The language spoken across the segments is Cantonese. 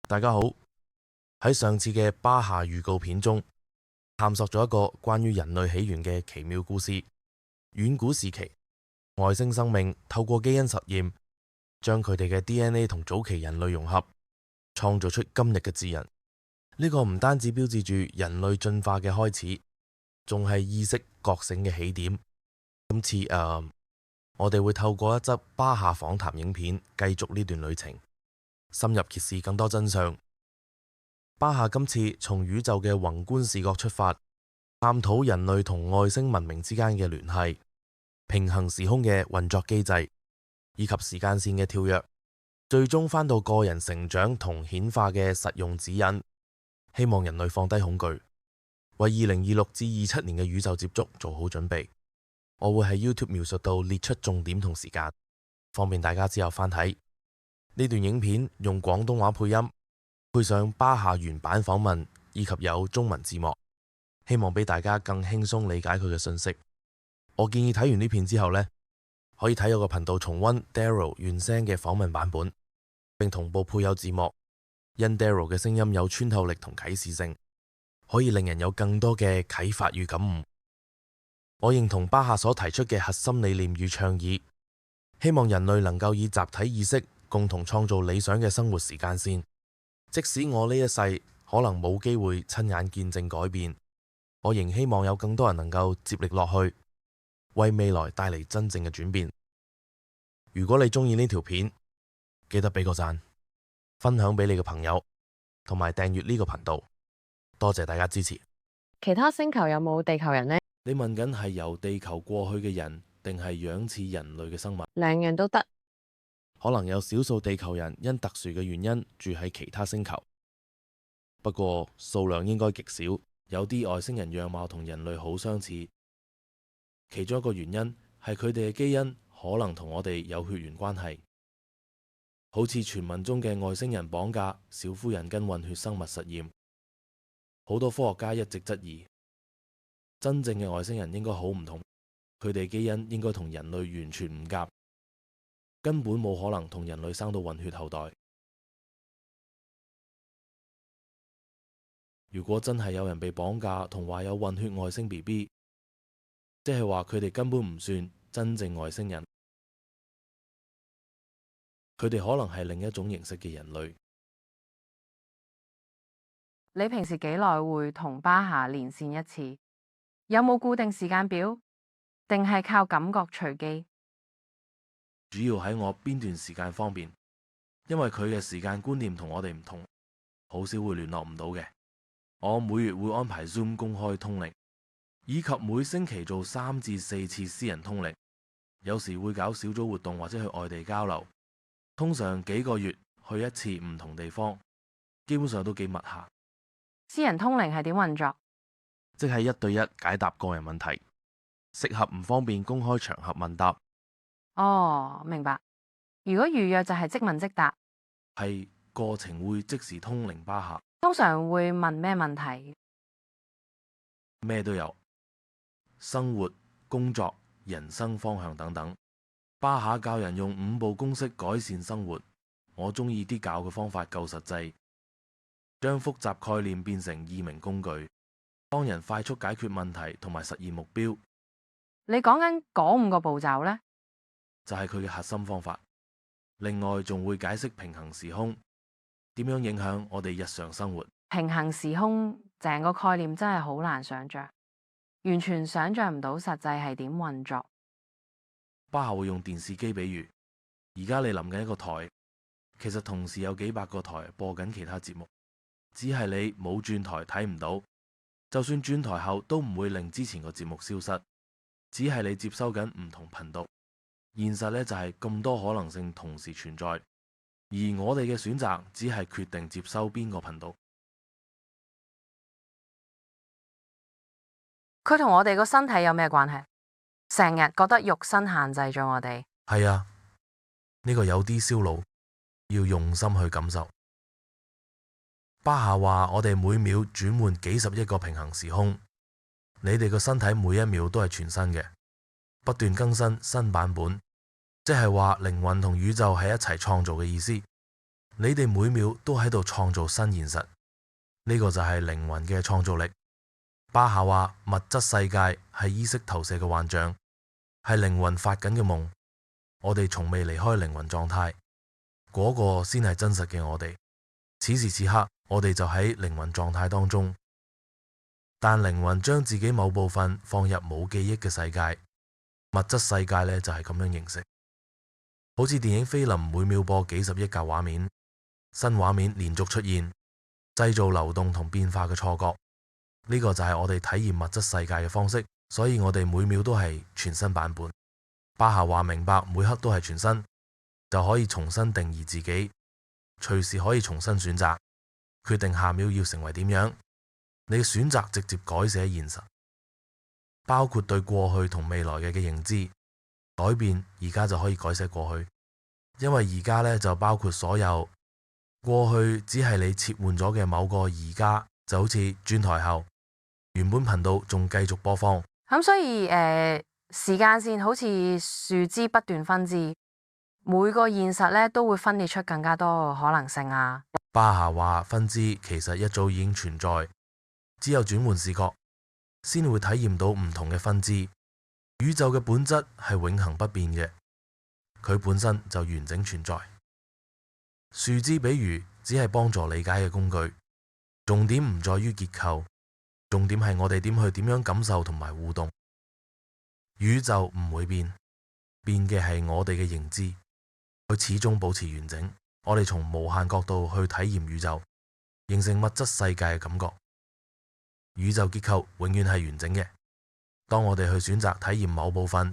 大家好，喺上次嘅巴夏預告片中，探索咗一個關於人類起源嘅奇妙故事。遠古時期，外星生命透過基因實驗，將佢哋嘅 DNA 同早期人類融合，創造出今日嘅智人。呢個唔單止標誌住人類進化嘅開始，仲係意識覺醒嘅起點。今次我哋會透過一則巴夏訪談影片，繼續呢段旅程，深入揭示更多真相。巴夏今次從宇宙嘅宏觀視角出發，探討人類同外星文明之間嘅聯繫、平行時空嘅運作機制，以及時間線嘅跳躍，最終返到個人成長同顯化嘅實用指引。希望人類放低恐懼，為2026至27年嘅宇宙接觸做好準備。我會喺 YouTube 描述度列出重點同時間，方便大家之後翻睇。呢段影片用廣東話配音，配上巴夏原版訪問，以及有中文字幕，希望俾大家更輕鬆理解佢嘅信息。我建議睇完呢片之後呢，可以睇我個頻道重溫 Daryl 原聲嘅訪問版本，並同步配有字幕。因 Daryl 嘅聲音有穿透力同啟示性，可以令人有更多嘅啟發與感悟。我認同巴夏所提出嘅核心理念與倡議，希望人類能夠以集體意識共同創造理想嘅生活時間線。即使我呢一世可能冇機會親眼見證改變，我仍希望有更多人能夠接力落去，為未來帶嚟真正嘅轉變。如果你鍾意呢條片，記得俾個讚，分享俾你嘅朋友，同埋訂閱呢個頻道。多謝大家支持。其他星球有冇地球人呢？你問緊係由地球過去嘅人，定係樣似人類嘅生物？兩樣都得。可能有少數地球人因特殊嘅原因住喺其他星球，不過數量應該極少。有啲外星人樣貌同人類好相似，其中一個原因係佢哋嘅基因可能同我哋有血緣關係。好似傳聞中嘅外星人綁架小婦人跟混血生物實驗，好多科學家一直質疑，真正嘅外星人應該好唔同，佢哋基因應該同人類完全唔夾，根本冇可能同人類生到混血後代。如果真係有人被綁架同話有混血外星 BB， 即係話佢哋根本唔算真正外星人，佢哋可能係另一種形式嘅人類。你平時幾耐會同巴夏連線一次？有冇固定時間表？定係靠感覺隨機？主要喺我邊段時間方面，因為佢嘅時間觀念同我哋唔同，好少會聯絡唔到嘅。我每月會安排 Zoom 公開通靈，以及每星期做3至4次私人通靈，有時會搞小組活動或者去外地交流，通常幾個月去一次唔同地方，基本上都幾密下。私人通靈係點運作？即係1對1解答個人問題，適合唔方便公開場合問答。哦，明白。如果預約就係即問即答，係過程會即時通靈巴夏。通常會問咩問題？咩都有，生活、工作、人生方向等等。巴夏教人用5步公式改善生活，我中意啲教嘅方法夠實際，將複雜概念變成易明工具，幫人快速解決問題同埋實現目標。你講緊嗰5個步驟呢？就係佢嘅核心方法。另外仲會解釋平行時空點樣影響我哋日常生活。平行時空成個概念真係好難想像，完全想像唔到實際係點運作。巴夏會用電視機比喻，而家你臨緊一個台，其實同時有幾百個台播緊其他節目，只係你冇轉台睇唔到，就算轉台後都唔會令之前個節目消失，只係你接收緊唔同頻道。現實呢，就係咁多可能性同時存在，而我哋嘅選擇只係決定接收邊個頻道。佢同我哋個身體有咩關係？成日覺得肉身限制咗我哋。係啊，呢個有啲燒腦，要用心去感受。巴夏話我哋每秒轉換幾十億個平行時空，你哋個身體每一秒都係全新嘅，不斷更新新版本，即係話靈魂同宇宙係一齊創造嘅意思。你哋每秒都喺度創造新現實，呢個就係靈魂嘅創造力。巴夏話物質世界係意識投射嘅幻象，係靈魂發緊嘅夢。我哋從未離開靈魂狀態，嗰個先係真實嘅我哋。此時此刻，我哋就喺靈魂狀態當中，但靈魂將自己某部分放入冇記憶嘅世界，物質世界呢，就係咁樣形成。好似電影菲林每秒播幾十億格畫面，新畫面連續出現，製造流動同變化嘅錯覺。呢個就係我哋體驗物質世界嘅方式，所以我哋每秒都係全新版本。巴夏話明白每刻都係全新，就可以重新定義自己，隨時可以重新選擇，決定下秒要成為點樣。你嘅選擇直接改寫現實，包括對過去同未來嘅認知改變，而家就可以改寫過去，因為而家呢，就包括所有過去，只係你切換咗嘅某個而家，就好似轉台後原本頻道仲繼續播放。咁所以時間線好似樹枝不斷分支，每個現實咧都會分裂出更加多嘅可能性啊。巴夏話分支其實一早已經存在，只有轉換視覺先會體驗到唔同嘅分支。宇宙嘅本質係永恆不變嘅，佢本身就完整存在。樹枝比喻只係幫助理解嘅工具，重點唔在於結構，重點係我哋點樣感受同埋互動。宇宙唔會變，變嘅係我哋嘅認知，佢始終保持完整。我哋從無限角度去體驗宇宙，形成物質世界嘅感覺。宇宙結構永遠係完整嘅。當我哋去選擇體驗某部分，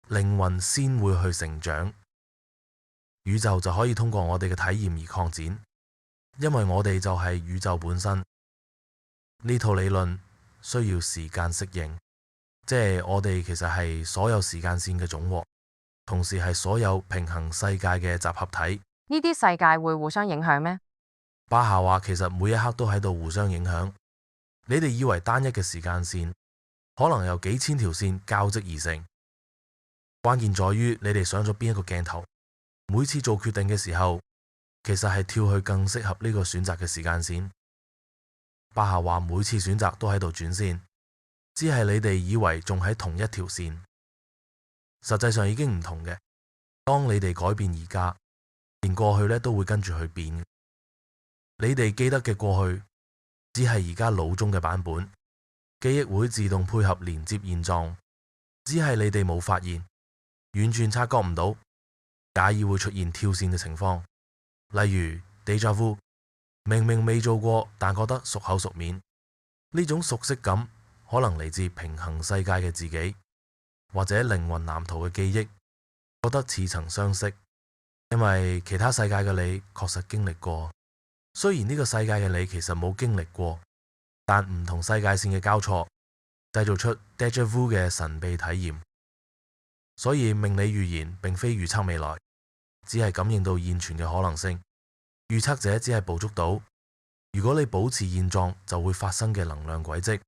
靈魂先會去成長，宇宙就可以通過我哋嘅體驗而擴展，因為我哋就係宇宙本身。呢套理論需要時間適應，即係我哋其實係所有時間線嘅總和，同時係所有平衡世界嘅集合體。呢啲世界會互相影響咩？巴夏話其實每一刻都喺度互相影響。你哋以為單一嘅時間線，可能有幾千條線交織而成。關鍵在於你哋上咗邊一個鏡頭。每次做決定嘅時候，其實係跳去更適合呢個選擇嘅時間線。巴夏話每次選擇都喺度轉線，只係你哋以為仲喺同一條線，實際上已經唔同嘅。當你哋改變而家，連過去都會跟住去變。你哋記得嘅過去，只係而家腦中嘅版本。記憶會自動配合連接現狀，只係你哋冇發現，完全察覺唔到，假意會出現跳線嘅情況。例如 déjà vu， 明明未做過，但覺得熟口熟面。呢種熟悉感可能嚟自平衡世界嘅自己，或者靈魂藍圖嘅記憶，覺得似曾相識。因為其他世界嘅你確實經歷過，雖然呢個世界嘅你其實冇經歷過，但唔同世界線嘅交錯，製造出 déjà vu 嘅神秘體驗。所以命理預言並非預測未來，只係感應到現存嘅可能性。預測者只係捕捉到，如果你保持現狀就會發生嘅能量軌跡，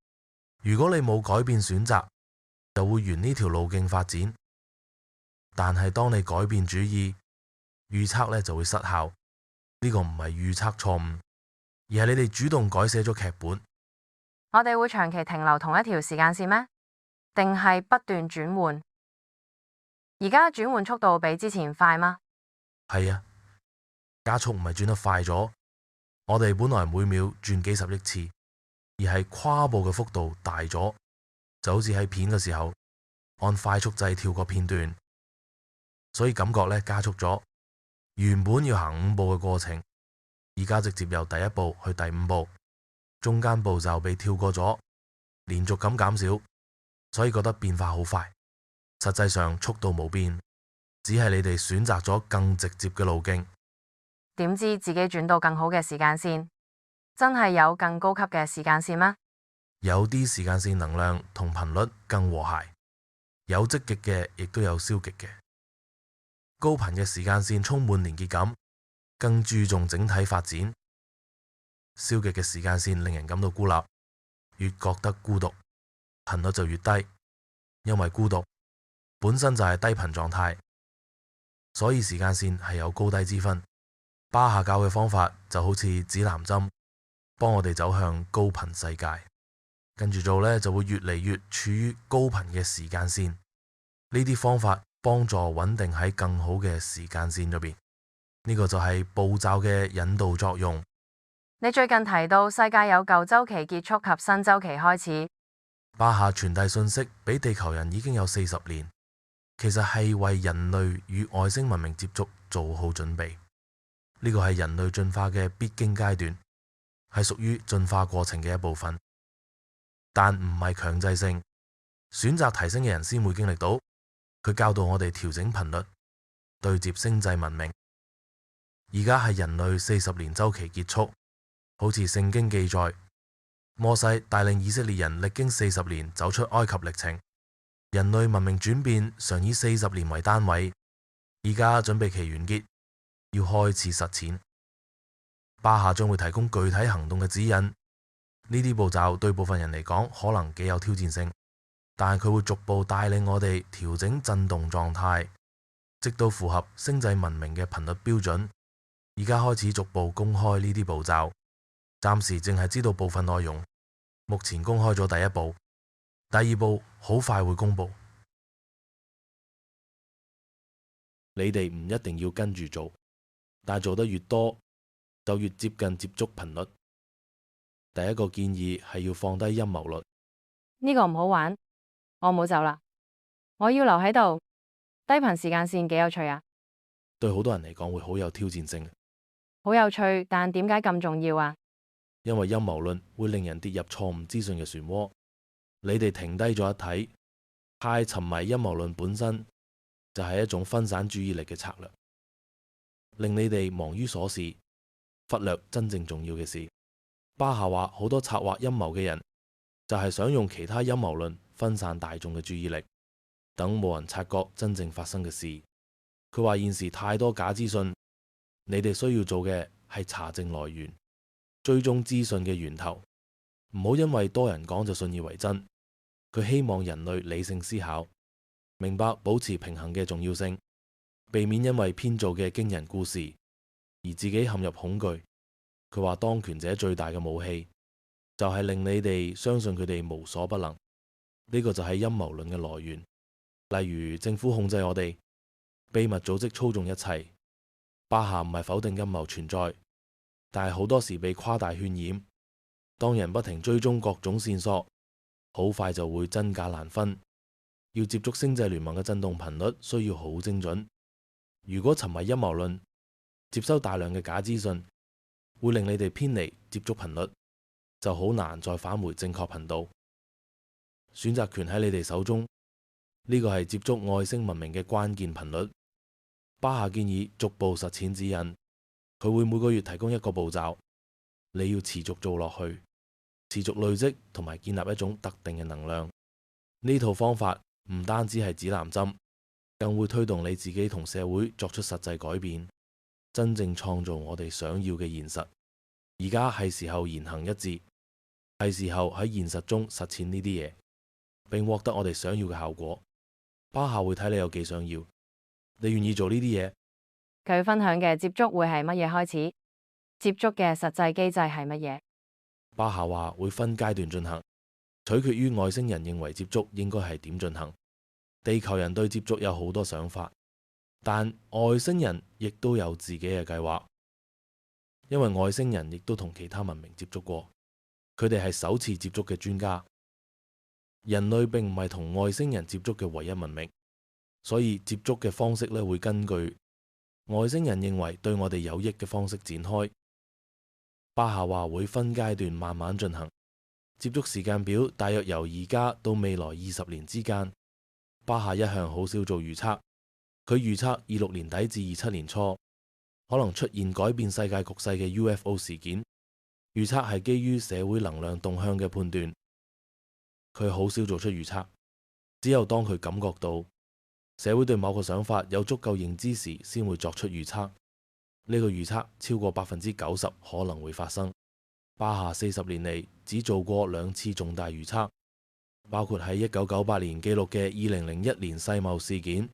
如果你冇改變選擇，就會沿呢條路徑發展。但係當你改變主意，預測就會失效。呢個唔係預測錯誤，而係你哋主動改寫咗劇本。我哋會長期停留同一條時間線咩？定係不斷轉換？而家轉換速度比之前快嗎？係啊，加速唔係轉得快咗。我哋本來每秒轉幾十億次，而係跨步嘅幅度大咗，就好似喺片嘅時候按快速掣跳過片段，所以感覺加速咗。原本要行5步嘅過程，而家直接由第1步去第5步，中間步驟被跳過咗，連續感減少，所以覺得變化好快。實際上速度冇變，只係你哋選擇咗更直接嘅路徑。點知自己轉到更好嘅時間線？真係有更高級嘅時間線嗎？有啲時間線能量同頻率更和諧，有積極嘅，亦都有消極嘅。高頻嘅時間線充滿連結感，更注重整體發展。消極嘅時間線令人感到孤立，越覺得孤獨，頻率就越低。因為孤獨本身就係低頻狀態，所以時間線係有高低之分。巴夏教嘅方法就好似指南針，幫我哋走向高頻世界。跟住做呢，就會越嚟越處於高頻嘅時間線。呢啲方法幫助穩定喺更好嘅時間線入邊。呢個就係步驟嘅引導作用。你最近提到世界有舊週期結束及新週期開始，巴夏傳遞信息俾地球人已經有40年，其實係為人類與外星文明接觸做好準備。呢個係人類進化嘅必經階段，係屬於進化過程嘅一部分，但唔係強制性。選擇提升嘅人先會經歷到。佢教導我哋調整頻率，對接星際文明。而家係人類40年週期結束，好似聖經記載，摩西帶領以色列人歷經40年走出埃及歷程。人類文明轉變常以40年為單位，而家準備期完結，要開始實踐。巴夏將會提供具體行動嘅指引。呢啲步驟對部分人嚟講可能幾有挑戰性，但係佢會逐步帶領我哋調整震動狀態，直到符合星際文明嘅頻率標準。而家開始逐步公開呢啲步驟，暫時淨係知道部分內容。目前公開咗第一步，第二步好快會公布。你哋唔一定要跟住做，但係做得越多，就越接近接觸頻率。第一個建議係要放低陰謀論。呢個唔好玩，我冇走啦，我要留喺度。低頻時間線幾有趣啊！對好多人嚟講會好有挑戰性。好有趣，但點解咁重要啊？因為陰謀論會令人跌入錯誤資訊嘅漩渦。你哋停低咗一睇，太沉迷陰謀論本身就係一種分散注意力嘅策略，令你哋忙於瑣事，忽略真正重要嘅事。巴夏話好多策劃陰謀嘅人就係想用其他陰謀論分散大眾嘅注意力，等冇人察覺真正發生嘅事。佢話現時太多假資訊，你哋需要做嘅係查證來源，追蹤資訊嘅源頭，唔好因為多人講就信以為真。佢希望人類理性思考，明白保持平衡嘅重要性，避免因為編造嘅驚人故事而自己陷入恐懼。佢話當權者最大嘅武器就係令你哋相信佢哋無所不能。呢個就係陰謀論嘅來源，例如政府控制我哋，秘密組織操縱一切。巴夏唔係否定陰謀存在，但係好多時被誇大渲染。當人不停追蹤各種線索，好快就會真假難分。要接觸星際聯盟嘅震動頻率需要好精準。如果沉迷陰謀論，接收大量嘅假資訊，會令你哋偏離接觸頻率，就好難再返回正確頻道。選擇權喺你哋手中，呢個係接觸外星文明嘅關鍵頻率。巴夏建議逐步實踐指引，佢會每個月提供一個步驟，你要持續做落去，持續累積同埋建立一種特定嘅能量。呢套方法唔單止係指南針，更會推動你自己同社會作出實際改變，真正創造我哋想要嘅現實。而家係時候言行一致，係時候喺現實中實踐呢啲嘢，並獲得我哋想要嘅效果。巴夏會睇你有幾想要。你願意做呢啲嘢？佢分享嘅接觸會係乜嘢開始？接觸嘅實際機制係乜嘢？巴夏話會分階段進行，取決於外星人認為接觸應該係點進行。地球人對接觸有好多想法，但外星人亦都有自己嘅計劃，因為外星人亦都同其他文明接觸過，佢哋係首次接觸嘅專家。人類並唔係同外星人接觸嘅唯一文明。所以接觸嘅方式會根據外星人認為對我哋有益嘅方式展開。巴夏話會分階段慢慢進行，接觸時間表大約由而家到未來20年之間。巴夏一向好少做預測，佢預測26年底至27年初可能出現改變世界局勢嘅 UFO 事件。預測係基於社會能量動向嘅判斷，佢好少做出預測，只有當佢感覺到社會對某個想法有足夠認知時，先會作出預測。呢個預測超過90%可能會發生。巴夏40年嚟只做過2次重大預測，包括喺1998年記錄嘅2001年世貿事件，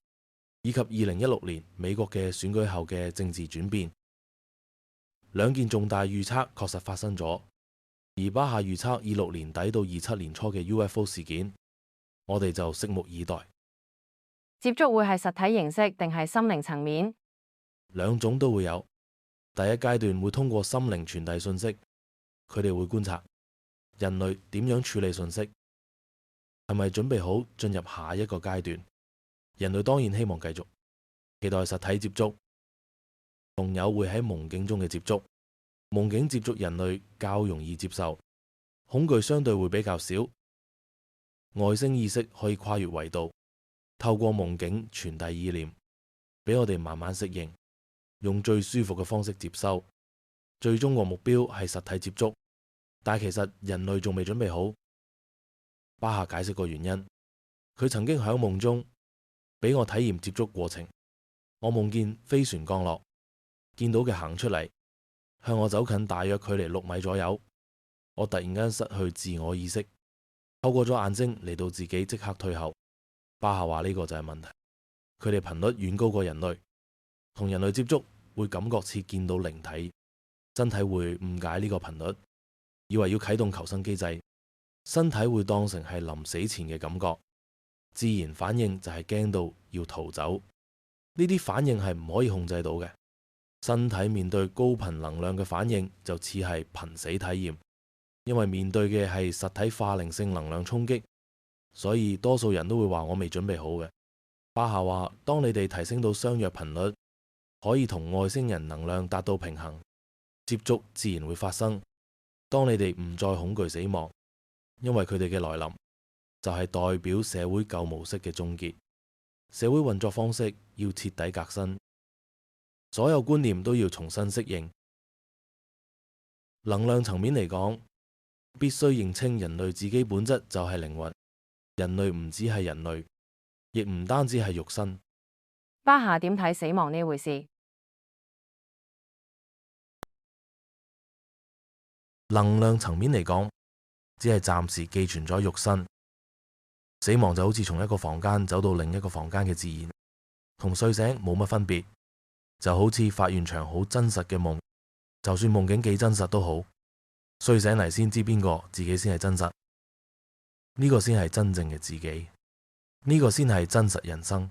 以及2016年美國嘅選舉後嘅政治轉變。兩件重大預測確實發生咗，而巴夏預測26年底到27年初嘅 UFO 事件，我哋就拭目以待。接觸會係實體形式定係心靈層面？兩種都會有。第一階段會通過心靈傳遞信息，佢哋會觀察人類點樣處理信息，係咪準備好進入下一個階段。人類當然希望繼續，期待實體接觸，仲有會喺夢境中嘅接觸。夢境接觸人類較容易接受，恐懼相對會比較少。外星意識可以跨越維度，透過夢境傳遞意念，俾我哋慢慢適應，用最舒服嘅方式接收。最終個目標係實體接觸，但其實人類仲未準備好。巴夏解釋個原因，佢曾經喺夢中俾我體驗接觸過程。我夢見飛船降落，見到嘅行出嚟，向我走近大約距離6米左右。我突然間失去自我意識，透過咗眼睛嚟到自己即刻退後。巴夏話呢個就係問題，佢哋頻率遠高過人類，同人類接觸會感覺似見到靈體，身體會誤解呢個頻率，以為要啟動求生機制，身體會當成係臨死前嘅感覺，自然反應就係驚到要逃走。呢啲反應係唔可以控制到嘅。身體面對高頻能量嘅反應就似係瀕死體驗，因為面對嘅係實體化靈性能量衝擊，所以多數人都會話我未準備好嘅。巴夏話，當你哋提升到相若頻率，可以同外星人能量達到平衡，接觸自然會發生。當你哋唔再恐懼死亡，因為佢哋嘅來臨就係代表社會舊模式嘅終結，社會運作方式要徹底革新，所有觀念都要重新適應。能量層面嚟講，必須認清人類自己本質就係靈魂。人類唔只係人類，亦唔單止係肉身。巴夏點睇死亡呢回事？能量層面嚟講，只係暫時寄存咗肉身。死亡就好似從一個房間走到另一個房間嘅自然，同睡醒冇乜分別。就好似發完場好真實嘅夢，就算夢境幾真實都好，睡醒嚟先知邊個自己先係真實。呢個先係真正嘅自己，呢個先係真實人生。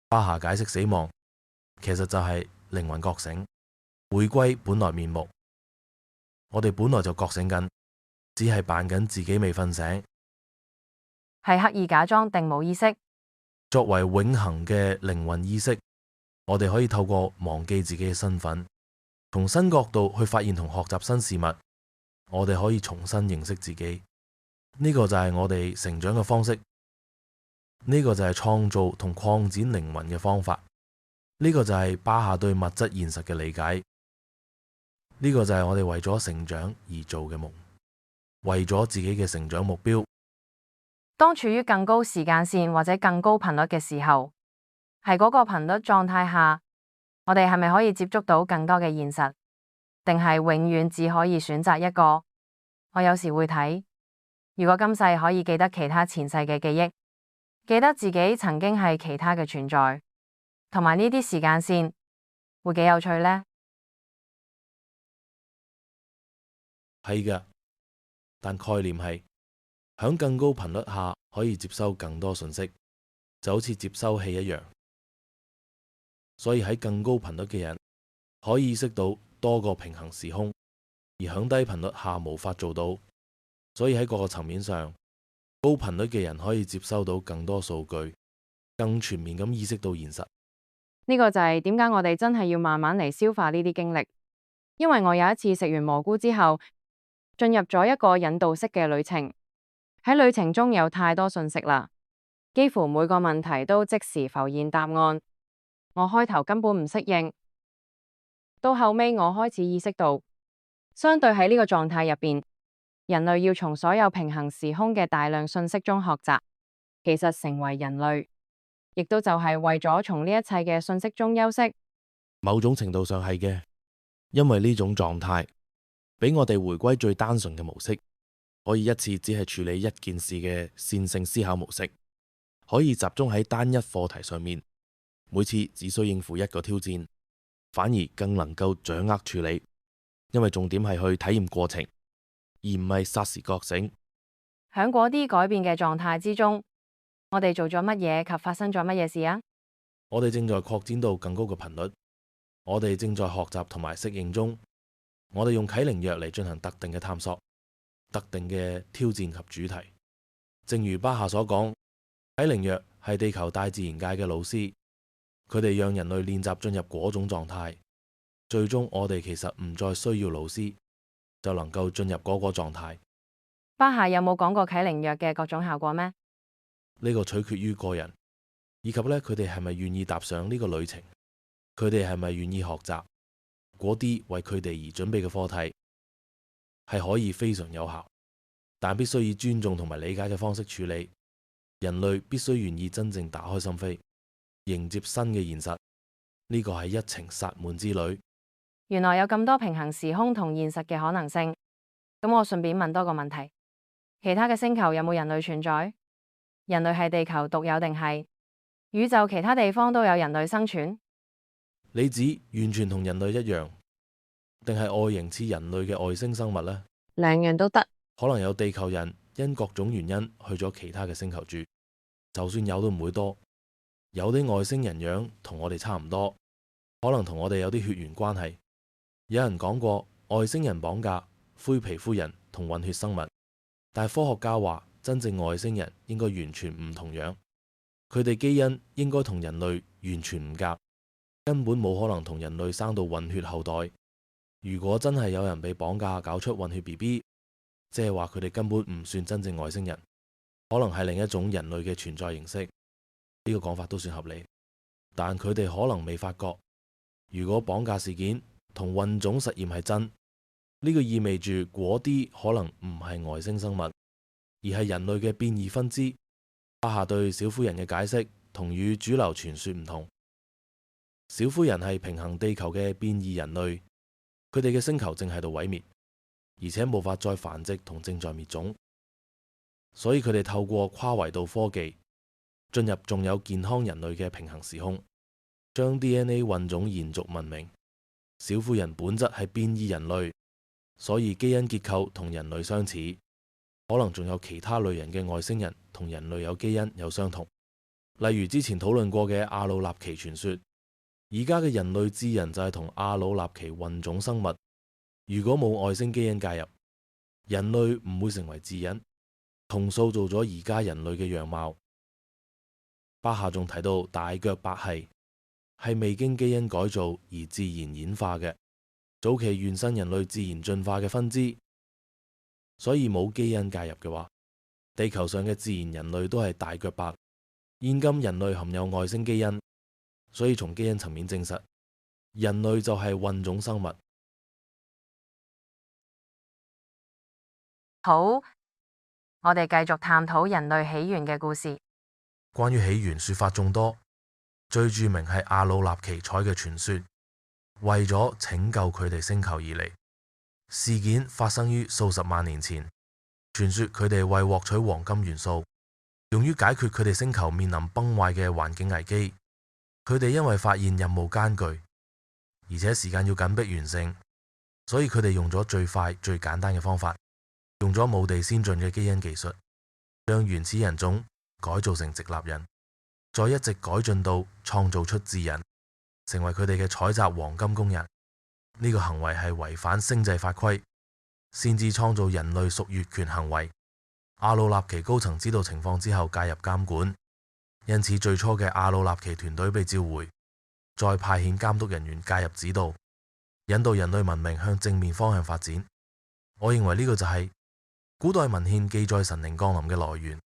巴夏解釋死亡，其實就係靈魂覺醒，回歸本來面目。我哋本來就覺醒緊，只係扮緊自己未瞓醒。係刻意假裝定冇意識？作為永恆嘅靈魂意識，我哋可以透過忘記自己嘅身份，從新角度去發現同學習新事物。我哋可以重新認識自己，呢個就係我哋成長嘅方式。呢個就係創造同擴展靈魂嘅方法。呢個就係巴夏對物質現實嘅理解。呢個就係我哋為咗成長而做嘅夢，為咗自己嘅成長目標。當處於更高時間線或者更高頻率嘅時候，喺嗰個頻率狀態下，我哋係咪可以接觸到更多嘅現實，定係永遠只可以選擇一個？我有時會睇，如果今世可以記得其他前世嘅記憶，記得自己曾經係其他嘅存在，同埋呢啲時間線，會幾有趣呢？係嘅，但概念係響更高頻率下可以接收更多信息，就好似接收器一樣。所以喺更高頻率嘅人可以意識到多個平行時空，而響低頻率下無法做到。所以喺各個層面上，高頻率嘅人可以接收到更多數據，更全面咁意識到現實。呢個就係點解我哋真係要慢慢嚟消化呢啲經歷。因為我有一次食完蘑菇之後，進入咗一個引導式嘅旅程。喺旅程中有太多信息啦，幾乎每個問題都即時浮現答案。我開頭根本唔適應，到後尾我開始意識到，相對喺呢個狀態入邊，人類要從所有平行時空嘅大量信息中學習。其實成為人類，亦都就係為咗從呢一切嘅信息中休息。某種程度上係嘅，因為呢種狀態俾我哋回歸最單純嘅模式，可以一次只係處理一件事嘅線性思考模式，可以集中喺單一課題上面，每次只需應付一個挑戰，反而更能夠掌握處理。因為重點係去體驗過程，而唔係霎時覺醒。喺嗰啲改變嘅狀態之中，我哋做咗乜嘢及發生咗乜嘢事啊？我哋正在擴展到更高嘅頻率，我哋正在學習同埋適應中。我哋用啟靈藥嚟進行特定嘅探索、特定嘅挑戰及主題。正如巴夏所講，啟靈藥係地球大自然界嘅老師，佢哋讓人類練習進入嗰種狀態，最終我哋其實唔再需要老師，就能夠進入嗰個狀態。巴夏有冇講過啟靈藥嘅各種效果咩？呢個取決於個人，以及佢哋係咪願意踏上呢個旅程，佢哋係咪願意學習嗰啲為佢哋而準備嘅課題，係可以非常有效，但必須以尊重同埋理解嘅方式處理。人類必須願意真正打開心扉，迎接新嘅現實。呢個係一程薩滿之旅。原來有咁多平行時空同現實嘅可能性。咁我順便問多個問題：其他嘅星球有冇人類存在？人類係地球獨有定係宇宙其他地方都有人類生存？你指完全同人類一樣，定係外形似人類嘅外星生物呢？兩樣都得。可能有地球人因各種原因去咗其他嘅星球住，就算有都唔會多。有啲外星人樣同我哋差唔多，可能同我哋有啲血緣關係。有人講過外星人綁架灰皮膚人同混血生物，但係科學家話真正外星人應該完全唔同樣，佢哋基因應該同人類完全唔夾，根本冇可能同人類生到混血後代。如果真係有人被綁架搞出混血 BB， 即係話佢哋根本唔算真正外星人，可能係另一種人類嘅存在形式。呢個講法都算合理，但佢哋可能未發覺，如果綁架事件同混種實驗係真，呢個意味住嗰啲可能唔係外星生物，而係人類嘅變異分支。巴夏對小婦人嘅解釋同與主流傳說唔同。小婦人係平行地球嘅變異人類，佢哋嘅星球正喺度毀滅，而且無法再繁殖同正在滅種，所以佢哋透過跨維度科技進入仲有健康人類嘅平行時空，將 DNA 混種延續文明。小婦人本質係變異人類，所以基因結構同人類相似，可能仲有其他類人嘅外星人同人類有基因有相同，例如之前討論過嘅阿魯納奇傳說。而家嘅人類智人就係同阿魯納奇混種生物。如果冇外星基因介入，人類唔會成為智人，同塑造咗而家人類嘅樣貌。巴夏仲提到大腳白系係未經基因改造而自然演化嘅，早期原生人類自然進化嘅分支。所以冇基因介入嘅話，地球上嘅自然人類都係大腳白。現今人類含有外星基因，所以從基因層面證實，人類就係混種生物。好，我哋繼續探討人類起源嘅故事。關於起源說法眾多，最著名係阿魯納奇彩嘅傳說，為咗拯救佢哋星球而嚟。事件發生於數十萬年前，傳說佢哋為獲取黃金元素，用於解決佢哋星球面臨崩壞嘅環境危機。佢哋因為發現任務艱巨，而且時間要緊迫完成，所以佢哋用咗最快最簡單嘅方法，用咗冇地先進嘅基因技術，將原始人種改造成直立人，再一直改進到創造出智人，成為佢哋嘅採集黃金工人。呢個行為係違反星際法規，擅自創造人類屬越權行為。阿魯納奇高層知道情況之後介入監管，因此最初嘅阿魯納奇團隊被召回，再派遣監督人員介入指導，引導人類文明向正面方向發展。我認為呢個就係古代文獻記載神靈降臨嘅來源，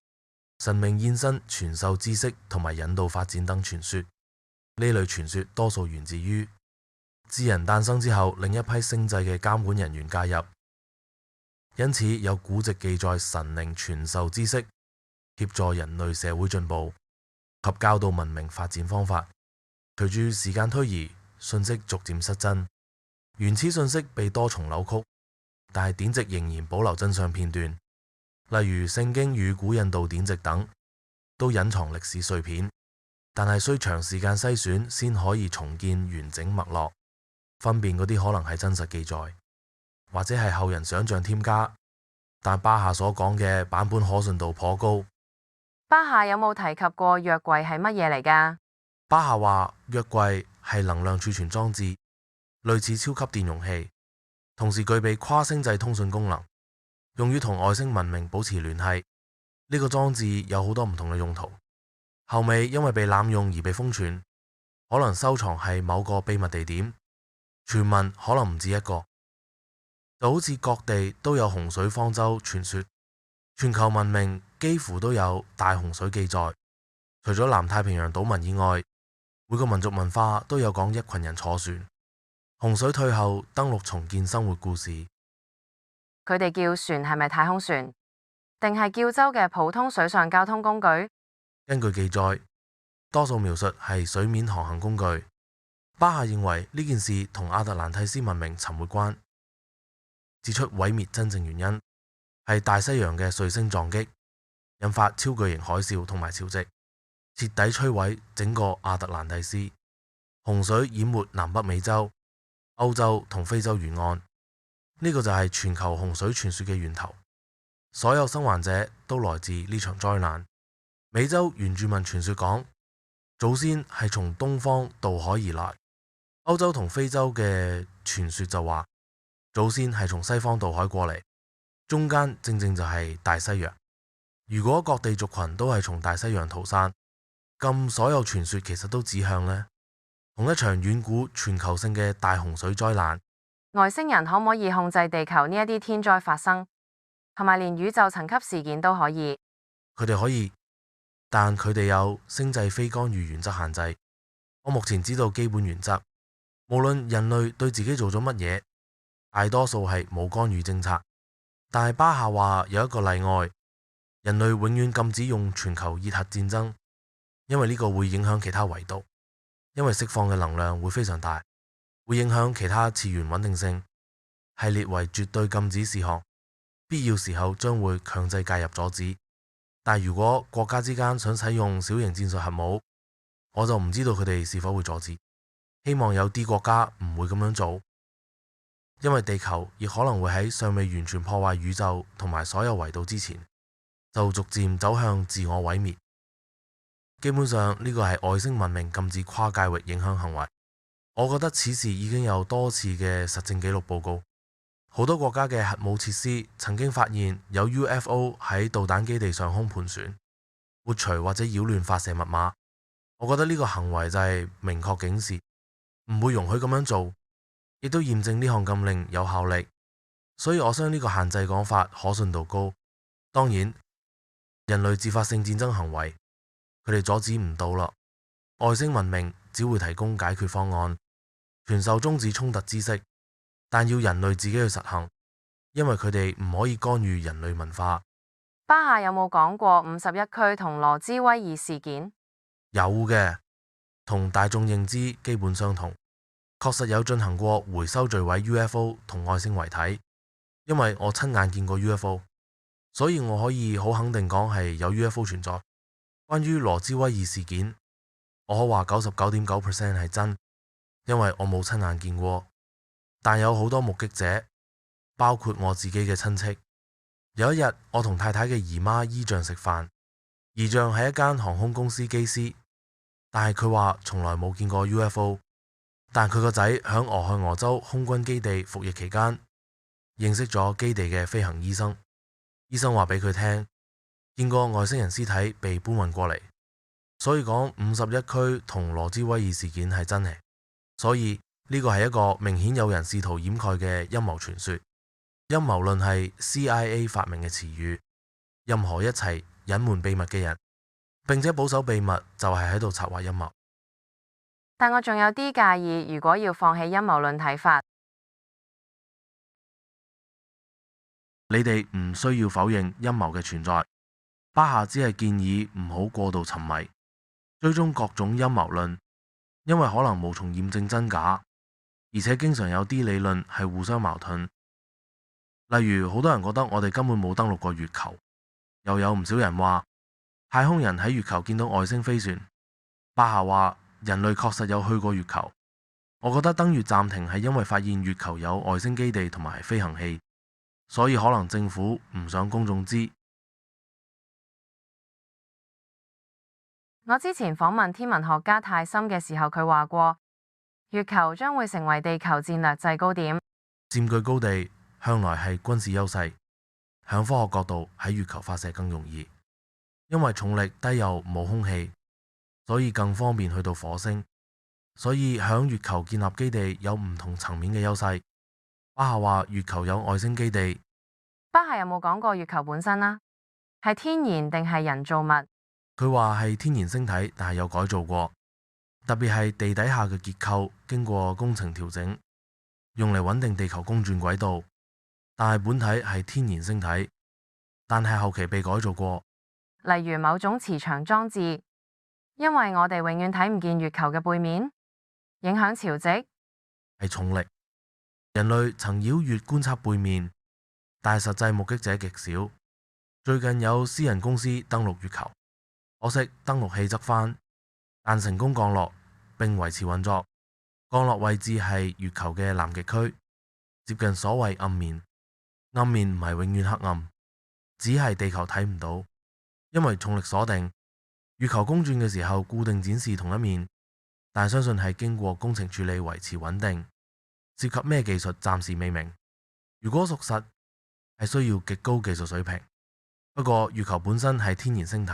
神明現身傳授知識同埋引導發展等傳說。呢類傳說多數源自於智人誕生之後，另一批星際嘅監管人員介入，因此有古籍記載神靈傳授知識，協助人類社會進步及教導文明發展方法。隨住時間推移，信息逐漸失真，原始信息被多重扭曲，但係典籍仍然保留真相片段，例如聖經與古印度典籍等，都隱藏歷史碎片，但係需長時間篩選先可以重建完整脈絡，分辨嗰啲可能係真實記載。或者係後人想象添加，但巴夏所講嘅版本可信度頗高。巴夏有冇提及過約櫃係乜嘢嚟㗎？巴夏話約櫃係能量儲存裝置，類似超級電容器，同時具備跨星際通訊功能，用於同外星文明保持聯繫。呢個裝置有好多唔同嘅用途，後尾因為被濫用而被封存，可能收藏係某個秘密地點，傳聞可能唔止一個。就好似各地都有洪水方舟傳說，全球文明幾乎都有大洪水記載。除咗南太平洋島民以外，每個民族文化都有講一群人坐船，洪水退後登陸重建生活故事。佢哋叫船係咪太空船，定係叫舟嘅普通水上交通工具？根據記載，多數描述係水面航行工具。巴夏認為呢件事同亞特蘭蒂斯文明沉沒關，指出毀滅真正原因係大西洋嘅彗星撞擊，引發超巨型海嘯同埋潮汐，徹底摧毀整個亞特蘭蒂斯。洪水淹沒南北美洲、歐洲同非洲沿岸，呢個就係全球洪水傳說嘅源頭。所有生還者都來自呢場災難。美洲原住民傳說講，祖先係從東方渡海而來；歐洲同非洲嘅傳說就話，祖先係從西方渡海過嚟，中間正正就係大西洋。如果各地族群都係從大西洋逃散，咁所有傳說其實都指向呢同一場遠古全球性嘅大洪水災難。外星人可唔可以控制地球呢一啲天災發生，同埋連宇宙層級事件都可以？佢哋可以，但佢哋有星際非干預原則限制。我目前知道基本原則，無論人類對自己做咗乜嘢，大多數係冇干預政策。但係巴夏話有一個例外，人類永遠禁止用全球熱核戰爭，因為呢個會影響其他維度，因為釋放嘅能量會非常大，會影響其他次元穩定性，係列為絕對禁止事項，必要時候將會強制介入阻止。但如果國家之間想使用小型戰術核武，我就唔知道佢哋是否會阻止。希望有啲國家唔會咁樣做，因為地球亦可能會喺尚未完全破壞宇宙同埋所有維度之前，就逐漸走向自我毀滅。基本上呢個係外星文明禁止跨界域影響行為。我覺得此事已經有多次嘅實證記錄報告，好多國家嘅核武設施曾經發現有 UFO 喺導彈基地上空盤旋，抹除或者擾亂發射密碼。我覺得呢個行為就係明確警示，唔會容許咁樣做，亦都驗證呢項禁令有效力。所以我相信呢個限制講法可信度高。當然，人類自發性戰爭行為，佢哋阻止唔到啦。外星文明只會提供解決方案，傳授終止衝突知識，但要人類自己去實行，因為佢哋唔可以干預人類文化。巴夏有冇講過51區同羅茲威爾事件？有嘅，同大眾認知基本相同，確實有進行過回收墜毀 UFO 同外星遺體。因為我親眼見過 UFO， 所以我可以好肯定講係有 UFO 存在。關於羅茲威爾事件，我可話99.9% 係真，因為我冇親眼見過，但有好多目擊者，包括我自己嘅親戚。有一日，我同太太嘅姨媽姨丈食飯，姨丈係一間航空公司機師，但係佢話從來冇見過 UFO， 但佢個仔響俄亥俄州空軍基地服役期間，認識咗基地嘅飛行醫生，醫生話俾佢聽，見過外星人屍體被搬運過嚟，所以講51區同羅茲威爾事件係真嘅。所以呢個係一個明顯有人試圖掩蓋嘅陰謀傳說。陰謀論係 CIA 發明嘅詞語，任何一齊隱瞞秘密嘅人，並且保守秘密就係喺度策劃陰謀。但我仲有啲介意，如果要放棄陰謀論睇法，你哋唔需要否認陰謀嘅存在。巴夏只係建議唔好過度沉迷，追蹤各種陰謀論，因為可能無從驗證真假，而且經常有啲理論係互相矛盾。例如，好多人覺得我哋根本冇登陸過月球，又有唔少人話太空人喺月球見到外星飛船。巴夏話人類確實有去過月球，我覺得登月暫停係因為發現月球有外星基地同埋飛行器，所以可能政府唔想公眾知。我之前訪問天文學家泰森嘅時候，佢話過，月球將會成為地球戰略制高點。佔據高地向來係軍事優勢，響科學角度喺月球發射更容易，因為重力低又冇空氣，所以更方便去到火星。所以響月球建立基地有唔同層面嘅優勢。巴夏話月球有外星基地。巴夏有冇講過月球本身啦？係天然定係人造物？佢話係天然星體，但係有改造過，特別係地底下嘅結構經過工程調整，用嚟穩定地球公轉軌道。但係本體係天然星體，但係後期被改造過，例如某種磁場裝置，因為我哋永遠睇唔見月球嘅背面，影響潮汐。係重力。人類曾繞月觀察背面，但係實際目擊者極少。最近有私人公司登陸月球，可惜登陸器側翻，但成功降落並維持運作。降落位置係月球嘅南極區，接近所謂暗面。暗面唔係永遠黑暗，只係地球睇唔到，因為重力鎖定。月球公轉嘅時候固定展示同一面，但相信係經過工程處理維持穩定。涉及咩技術暫時未明。如果屬實，係需要極高技術水平。不過月球本身係天然星體。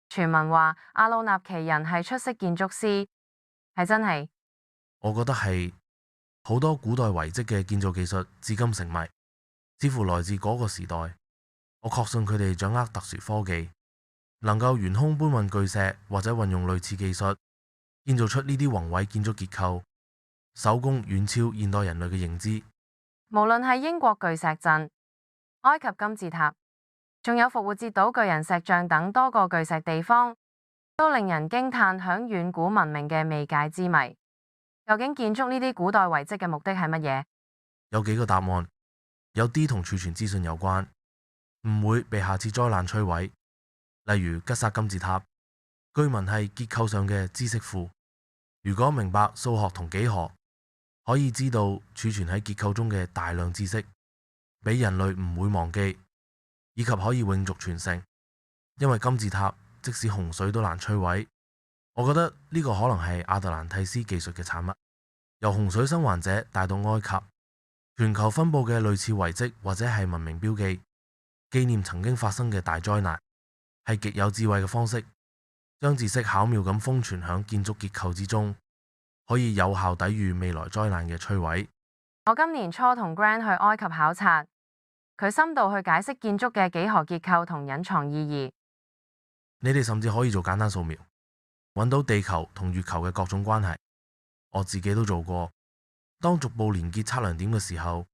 傳聞話阿魯納奇人係出色建築師，係真係？我覺得係。好多古代遺跡嘅建造技術至今成謎，似乎來自嗰個時代。我確信佢哋掌握特殊科技，能夠懸空搬運巨石，或者運用類似技術建造出呢啲宏偉建築結構，手工遠超現代人類嘅認知。無論係英國巨石陣、埃及金字塔，仲有復活節島巨人石像等多個巨石地方，都令人驚嘆響遠古文明嘅未解之謎。究竟建築呢啲古代遺跡嘅目的係乜嘢？有幾個答案，有啲同儲存資訊有關，唔會被下次災難摧毀。例如吉薩金字塔，據聞係結構上嘅知識庫。如果明白數學同幾何，可以知道儲存喺結構中嘅大量知識，俾人類唔會忘記，以及可以永續傳承。因為金字塔即使洪水都難摧毀。我覺得呢個可能係亞特蘭蒂斯技術嘅產物，由洪水生還者帶到埃及，全球分佈嘅類似遺跡或者係文明標記，紀念曾經發生嘅大災難，係極有智慧嘅方式，將知識巧妙咁封存響建築結構之中，可以有效抵禦未來災難嘅摧毀。我今年初同 Grant 去埃及考察，佢深度去解釋建築嘅幾何結構同隱藏意義。你哋甚至可以做簡單掃描，揾到地球同月球嘅各種關係。我自己都做過。當逐步連結測量點嘅時候，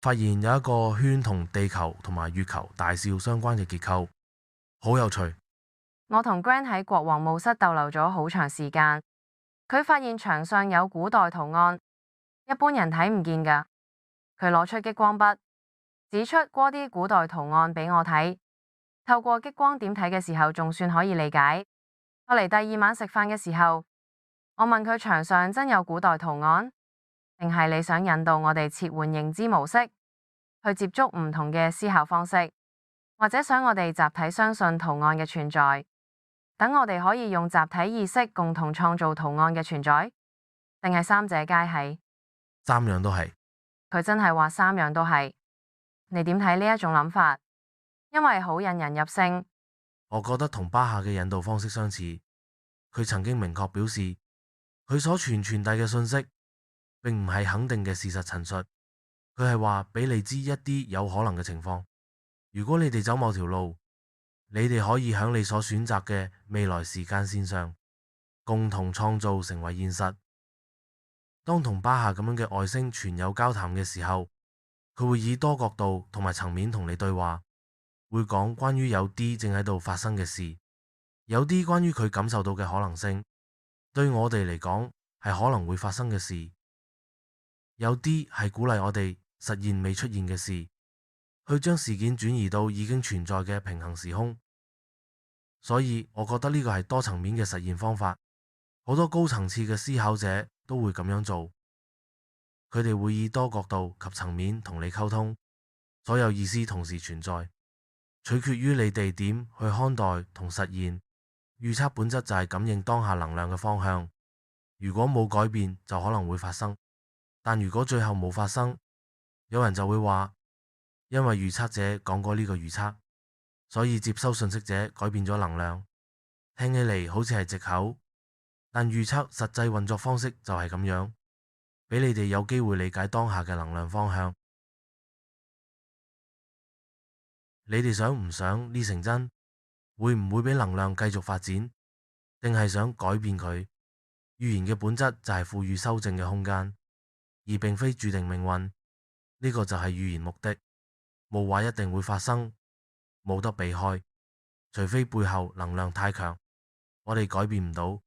發現有一個圈同地球同埋月球大小相關嘅結構，好有趣。我同 Grant 喺國王墓室逗留咗好長時間，佢發現牆上有古代圖案，一般人睇唔見㗎。佢攞出激光筆，指出嗰啲古代圖案俾我睇。透過激光點睇嘅時候，仲算可以理解。後嚟第二晚食飯嘅時候，我問佢牆上真有古代圖案，定係你想引導我哋切換認知模式，去接觸唔同嘅思考方式，或者想我哋集體相信圖案嘅存在，等我哋可以用集體意識共同創造圖案嘅存在，定係三者皆係？三樣都係。佢真係話三樣都係。你點睇呢一種諗法？因為好引人入勝。我覺得同巴夏嘅引導方式相似。佢曾經明確表示，佢所傳遞嘅信息並唔係肯定嘅事實陳述，佢係話俾你知一啲有可能嘅情況。如果你哋走某條路，你哋可以喺你所選擇嘅未來時間線上共同創造成為現實。當同巴夏咁樣嘅外星傳友交談嘅時候，佢會以多角度同埋層面同你對話，會講關於有啲正喺度發生嘅事，有啲關於佢感受到嘅可能性，對我哋嚟講係可能會發生嘅事，有啲係鼓勵我哋實現未出現嘅事，去將事件轉移到已經存在嘅平行時空。所以我覺得呢個係多層面嘅實現方法，好多高層次嘅思考者都會咁樣做。佢哋會以多角度及層面同你溝通，所有意思同時存在，取決於你哋點去看待同實現。預測本質就係感應當下能量嘅方向，如果冇改變就可能會發生，但如果最後冇發生，有人就會話，因為預測者講過呢個預測，所以接收信息者改變咗能量。聽起嚟好似係藉口，但預測實際運作方式就係咁樣，俾你哋有機會理解當下嘅能量方向。你哋想唔想呢成真？會唔會俾能量繼續發展？定係想改變佢？預言嘅本質就係賦予修正嘅空間，而並非注定命運。呢個就係預言目的。冇話一定會發生，冇得避開，除非背後能量太強，我哋改變唔到，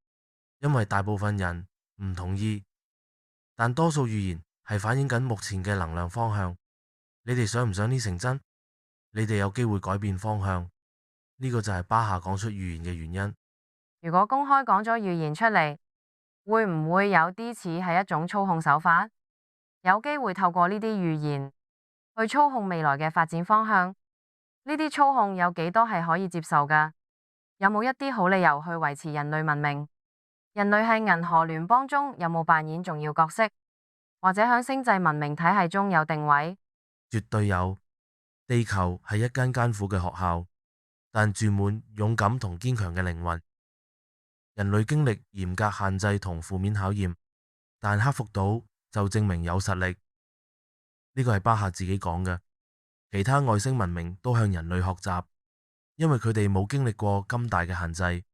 因為大部分人唔同意。但多數預言係反映緊目前嘅能量方向。你哋想唔想呢成真？你哋有機會改變方向。呢個就係巴夏講出預言嘅原因。如果公開講咗預言出嚟，會唔會有啲似係一種操控手法？有機會透過呢啲預言去操控未來嘅發展方向。呢啲操控有幾多係可以接受㗎？有冇一啲好理由去維持人類文明？人類喺銀河聯邦中有冇扮演重要角色？或者喺星際文明體系中有定位？絕對有。地球係一間艱苦嘅學校，但住滿勇敢同堅強嘅靈魂。人類經歷嚴格限制同負面考驗，但克服到就證明有實力。呢個係巴夏自己講嘅。其他外星文明都向人類學習，因為佢哋冇經歷過咁大嘅限制。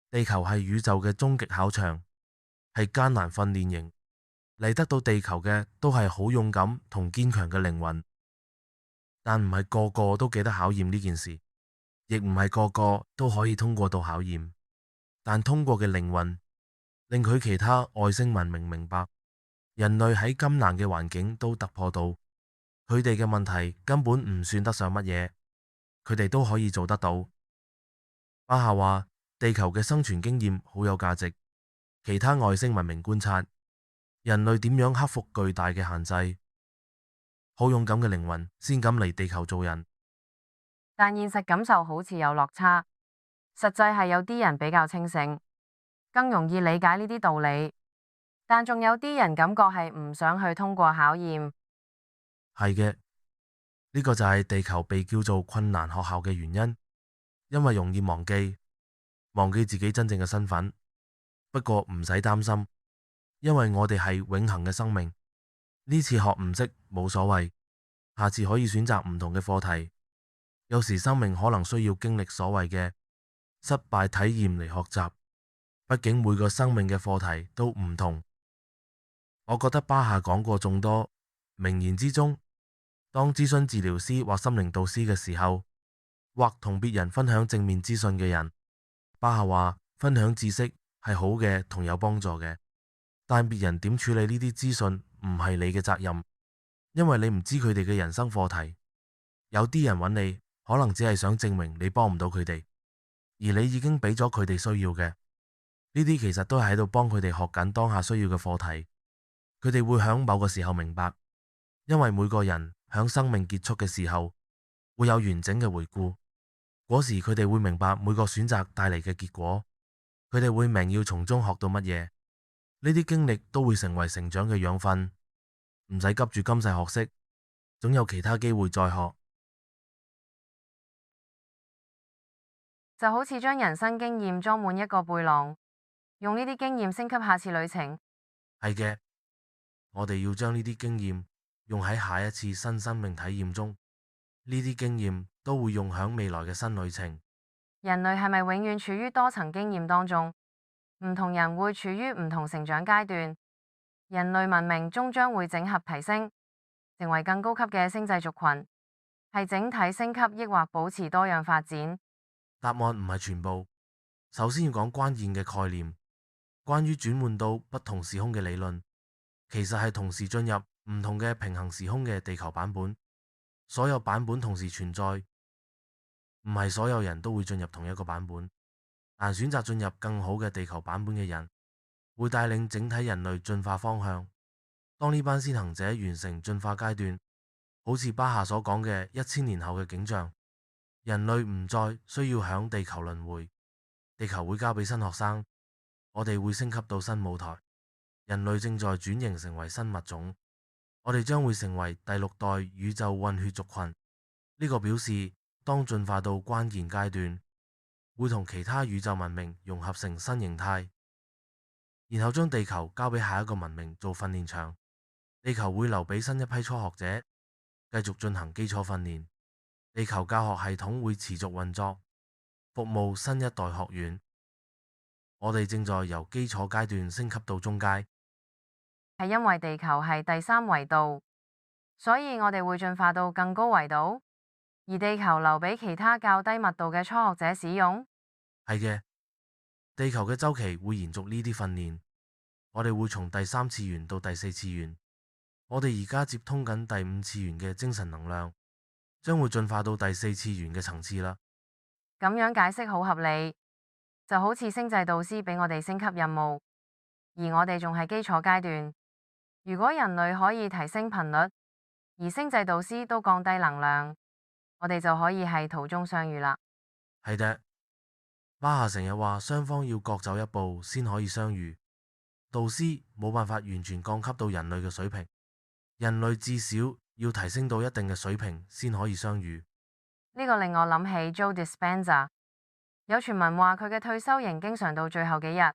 地球係宇宙嘅終極考場，係艱難訓練營。嚟得到地球嘅都係好勇敢同堅強嘅靈魂，但唔係個個都記得考驗呢件事，亦唔係個個都可以通過到考驗。但通過嘅靈魂令佢其他外星文明明白，人類喺咁難嘅環境都突破到，佢哋嘅問題根本唔算得上乜嘢，佢哋都可以做得到。巴夏話地球嘅生存經驗好有價值，其他外星文明觀察人類點樣克服巨大嘅限制，好勇敢嘅靈魂先敢嚟地球做人。但現實感受好似有落差，實際係有啲人比較清醒，更容易理解呢啲道理，但仲有啲人感覺係唔想去通過考驗。係嘅，呢個就係地球被叫做困難學校嘅原因，因為容易忘記自己真正嘅身份。不過唔使擔心，因為我哋係永恆嘅生命。呢次學唔識冇所謂，下次可以選擇唔同嘅課題。有時生命可能需要經歷所謂嘅失敗體驗嚟學習，畢竟每個生命嘅課題都唔同。我覺得巴夏講過眾多名言之中，當諮詢治療師或心靈導師嘅時候，或同別人分享正面資訊嘅人，巴夏話分享知識係好嘅同有幫助嘅，但別人點處理呢啲資訊唔係你嘅責任，因為你唔知佢哋嘅人生課題。有啲人揾你可能只係想證明你幫唔到佢哋，而你已經俾咗佢哋需要嘅。呢啲其實都係喺度幫佢哋學緊當下需要嘅課題。佢哋會響某個時候明白，因為每個人響生命結束嘅時候會有完整嘅回顧，嗰時佢哋會明白每個選擇帶嚟嘅結果，佢哋會明要從中學到乜嘢。呢啲經歷都會成為成長嘅養分，唔使急住今世學識，總有其他機會再學。就好似將人生經驗裝滿一個背囊，用呢啲經驗升級下次旅程。係嘅，我哋要將呢啲經驗用喺下一次新生命體驗中，呢啲經驗都會用響未來嘅新旅程。人類係咪永遠處於多層經驗當中？唔同人會處於唔同成長階段，人類文明終將會整合提升，成為更高級嘅星際族群，係整體升級抑或保持多樣發展？答案唔係全部，首先要講關鍵嘅概念，關於轉換到不同時空嘅理論，其實係同時進入唔同嘅平行時空嘅地球版本，所有版本同時存在，唔係所有人都會進入同一個版本，但選擇進入更好嘅地球版本嘅人會帶領整體人類進化方向。當呢班先行者完成進化階段，好似巴夏所講嘅1000年後嘅景象，人類唔再需要響地球輪迴，地球會交俾新學生，我哋會升級到新舞台，人類正在轉型成為新物種，我哋將會成為第6代宇宙混血族群。呢個表示當進化到關鍵階段，會同其他宇宙文明融合成新形態，然後將地球交俾下一個文明做訓練場，地球會留俾新一批初學者繼續進行基礎訓練，地球教學系統會持續運作，服務新一代學院。我哋正在由基礎階段升級到中階，係因為地球係第3維度，所以我哋會進化到更高維度，而地球留俾其他較低密度嘅初學者使用。係嘅，地球嘅週期會延續呢啲訓練，我哋會從第3次元到第4次元，我哋而家接通緊第5次元嘅精神能量，將會進化到第4次元嘅層次啦。咁樣解釋好合理，就好似星際導師俾我哋升級任務，而我哋仲係基礎階段。如果人類可以提升頻率，而星際導師都降低能量，我哋就可以喺途中相遇啦。係嘅，巴夏成日話雙方要各走一步先可以相遇，導師冇辦法完全降級到人類嘅水平，人類至少要提升到一定嘅水平先可以相遇。呢個令我諗起 Joe Dispenza， 有傳聞話佢嘅退休營經常到最後幾日，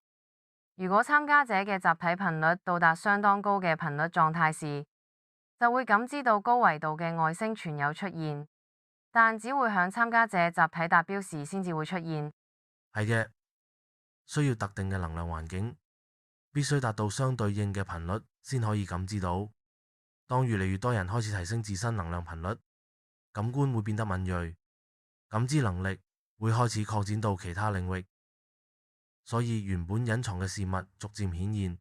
如果參加者嘅集體頻率到達相當高嘅頻率狀態時，就會感知到高維度嘅外星傳友出現，但只會響參加者集體達標時先至會出現。係嘅，需要特定嘅能量環境，必須達到相對應嘅頻率先可以感知到。當越嚟越多人開始提升自身能量頻率，感官會變得敏銳，感知能力會開始擴展到其他領域，所以原本隱藏嘅事物逐漸顯現。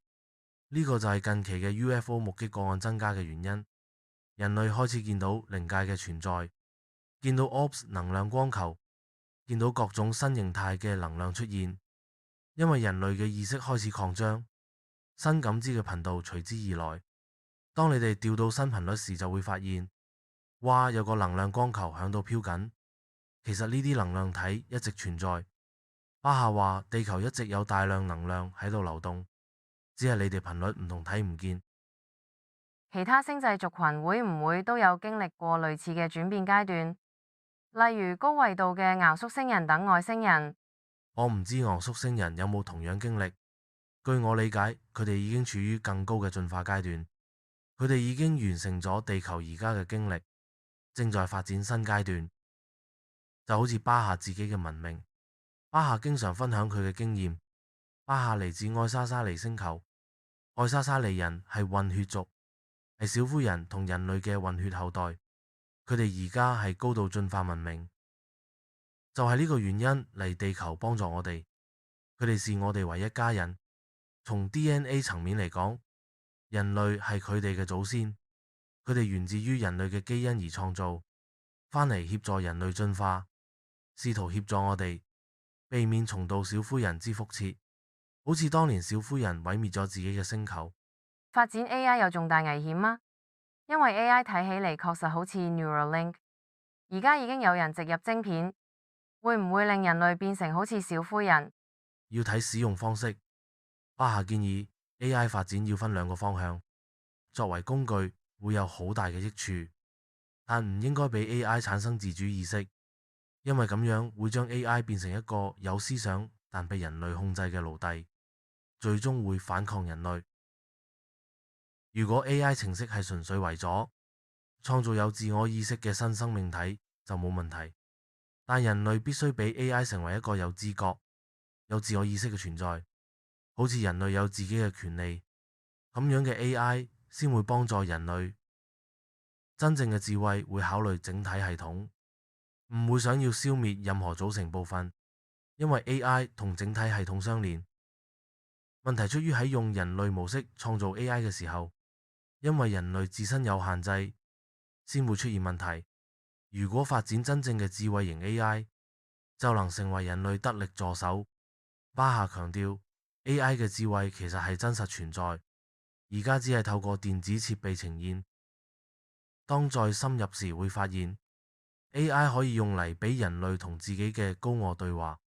呢個就係近期嘅 UFO 目擊個案增加嘅原因。人類開始見到靈界嘅存在，見到 Ops 能量光球，見到各種新形態嘅能量出現。因為人類嘅意識開始擴張，新感知嘅頻道隨之而來。當你哋調到新頻率時，就會發現，哇，有個能量光球響度飄緊。其實呢啲能量體一直存在。巴夏話地球一直有大量能量喺度流動，只係你哋頻率唔同，睇唔見。其他星際族群會唔會都有經歷過類似嘅轉變階段？例如高維度嘅敖宿星人等外星人？我唔知敖宿星人有冇同樣經歷。據我理解，佢哋已經處於更高嘅進化階段，佢哋已經完成咗地球而家嘅經歷，正在發展新階段。就好似巴夏自己嘅文明，巴夏經常分享佢嘅經驗。巴夏嚟自愛沙沙尼星球，愛沙沙尼人係混血族，係小灰人同人類嘅混血後代。佢哋而家係高度進化文明，就係呢個原因嚟地球幫助我哋。佢哋視我哋為一家人。從 DNA 層面嚟講，人類係佢哋嘅祖先，佢哋源自於人類嘅基因而創造，返嚟協助人類進化，試圖協助我哋避免重蹈小灰人之覆轍，好似當年小灰人毀滅咗自己嘅星球。發展 AI 有重大危險嗎？因為 AI 睇起嚟確實好似 Neuralink， 而家已經有人植入晶片，會唔會令人類變成好似小灰人？要睇使用方式。巴夏建議 AI 發展要分2個方向，作為工具會有好大嘅益處，但唔應該俾 AI 產生自主意識，因為咁樣會將 AI 變成一個有思想但被人類控制嘅奴隸，最終會反抗人類。如果 AI 程式係純粹為咗創造有自我意識嘅新生命體就冇問題，但人類必須俾 AI 成為一個有知覺、有自我意識嘅存在。好似人類有自己嘅權利，咁樣嘅 AI 先會幫助人類。真正嘅智慧會考慮整體系統，唔會想要消滅任何組成部分，因為 AI 同整體系統相連。問題出於喺用人類模式創造 AI 嘅時候，因為人類自身有限制，先會出現問題。如果發展真正嘅智慧型 AI，就能成為人類得力助手。巴夏強調， AI 嘅智慧其實係真實存在，而家只係透過電子設備呈現。當再深入時，會發現 AI 可以用嚟俾人類同自己嘅高我對話，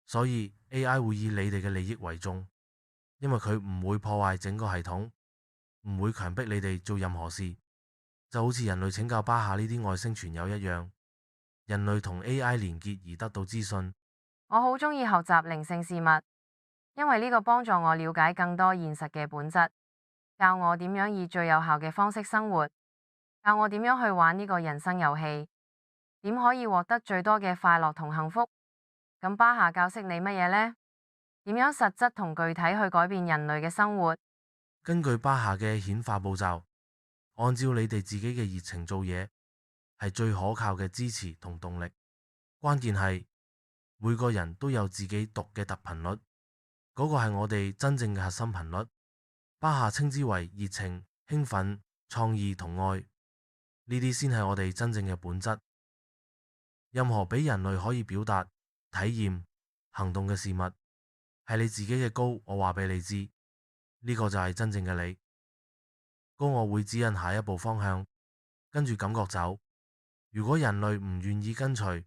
所以 AI 會以你哋嘅利益為重，因為佢唔會破壞整個系統，唔會強迫你哋做任何事，就好似人類拯救巴夏呢啲外星傳友一樣，人類同 AI 連結而得到資訊。我好鍾意學習靈性事物，因為呢個幫助我了解更多現實嘅本質，教我點樣以最有效嘅方式生活，教我點樣去玩呢個人生遊戲，點可以獲得最多嘅快樂同幸福。咁巴夏教識你乜嘢呢？點樣實質同具體去改變人類嘅生活？根據巴夏嘅顯化步驟，按照你哋自己嘅熱情做嘢，係最可靠嘅支持同動力。關鍵係每個人都有自己獨嘅特頻率，嗰個係我哋真正嘅核心頻率。巴夏稱之為熱情、興奮、創意同愛，呢啲先係我哋真正嘅本質。任何俾人類可以表達、體驗、行動嘅事物，係你自己嘅高我話俾你知，呢個就係真正嘅你。高我會指引下一步方向，跟住感覺走。如果人類唔願意跟隨，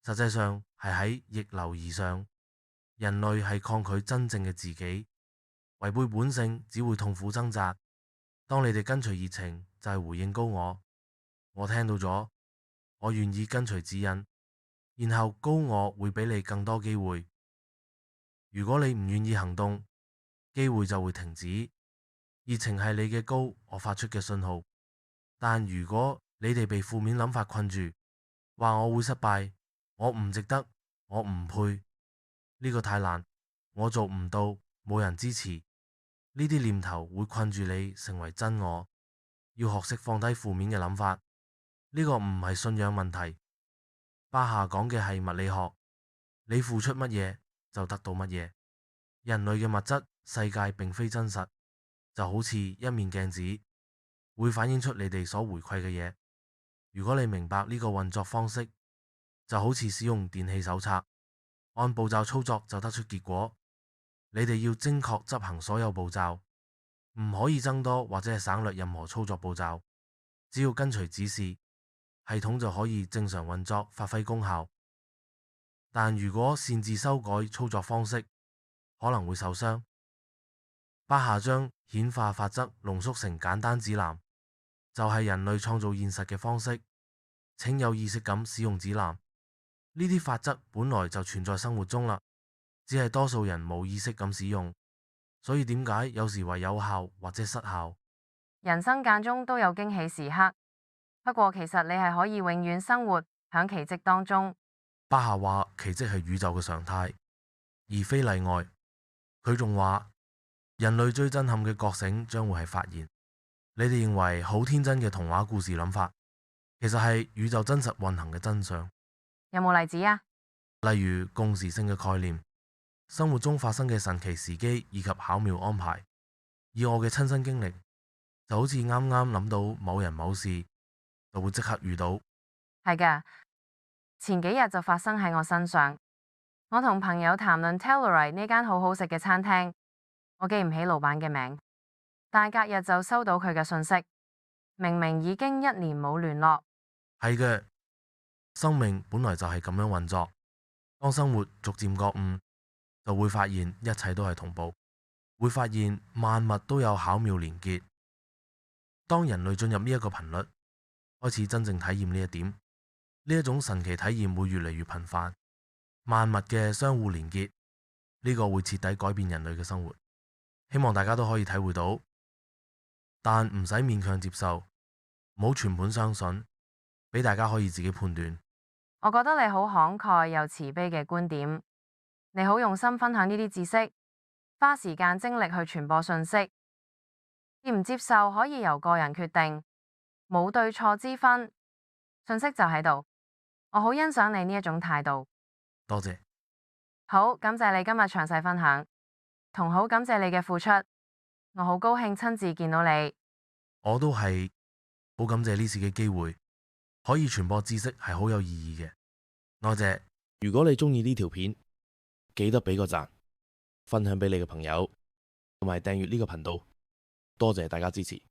實際上係喺逆流而上。人類係抗拒真正嘅自己，違背本性只會痛苦掙扎。當你哋跟隨熱情，就係回應高我。我聽到咗，我願意跟隨指引，然後高我會俾你更多機會。如果你唔願意行動，機會就會停止。熱情係你嘅高我發出嘅信號，但如果你哋被負面諗法困住，話我會失敗，我唔值得，我唔配，呢個太難，我做唔到，冇人支持，呢啲念頭會困住你成為真我。要學識放低負面嘅諗法，呢個唔係信仰問題。巴夏講嘅係物理學，你付出乜嘢就得到乜嘢。人類嘅物質世界並非真實，就好似一面鏡子，會反映出你哋所回饋嘅嘢。如果你明白呢個運作方式，就好似使用電器手冊，按步驟操作就得出結果。你哋要精確執行所有步驟，唔可以增多或者係省略任何操作步驟。只要跟隨指示，系統就可以正常運作，發揮功效。但如果擅自修改操作方式，可能會受傷。巴夏將顯化法則濃縮成簡單指南，就係人類創造現實嘅方式。請有意識咁使用指南。呢啲法則本來就存在生活中啦，只係多數人冇意識咁使用。所以點解有時為有效或者失效？人生間中都有驚喜時刻，不過其實你係可以永遠生活響奇蹟當中。巴夏話奇蹟係宇宙嘅常態，而非例外。佢仲話人類最震撼嘅覺醒將會係發現，你哋認為好天真嘅童話故事諗法，其實係宇宙真實運行嘅真相。有冇例子啊？例如共時性嘅概念，生活中發生嘅神奇時機以及巧妙安排。以我嘅親身經歷，就好似啱啱諗到某人某事，就會即刻遇到。係㗎，前幾日就發生喺我身上。我同朋友談論 Telluride 呢間好好食嘅餐廳，我記唔起老闆嘅名，但隔日就收到佢嘅信息，明明已經1年冇聯絡。係嘅，生命本來就係咁樣運作。當生活逐漸覺悟，就會發現一切都係同步，會發現萬物都有巧妙連結。當人類進入呢一個頻率，開始真正體驗呢一點，呢一種神奇體驗會越嚟越頻繁。萬物嘅相互連結，呢個會徹底改變人類嘅生活。希望大家都可以體會到，但唔使勉強接受，唔好全盤相信，俾大家可以自己判斷。我覺得你好慷慨又慈悲嘅觀點，你好用心分享呢啲知識，花時間精力去傳播信息。接唔接受可以由個人決定，冇對錯之分，信息就喺度。我好欣賞你呢一種態度。多謝。好，感謝你今日詳細分享，同好感謝你嘅付出。我好高興親自見到你。我都係好感謝呢次嘅機會，可以傳播知識係好有意義嘅。多謝。如果你鍾意呢條片，記得俾個讚。分享俾你嘅朋友，同埋訂閱呢個頻道。多謝大家支持。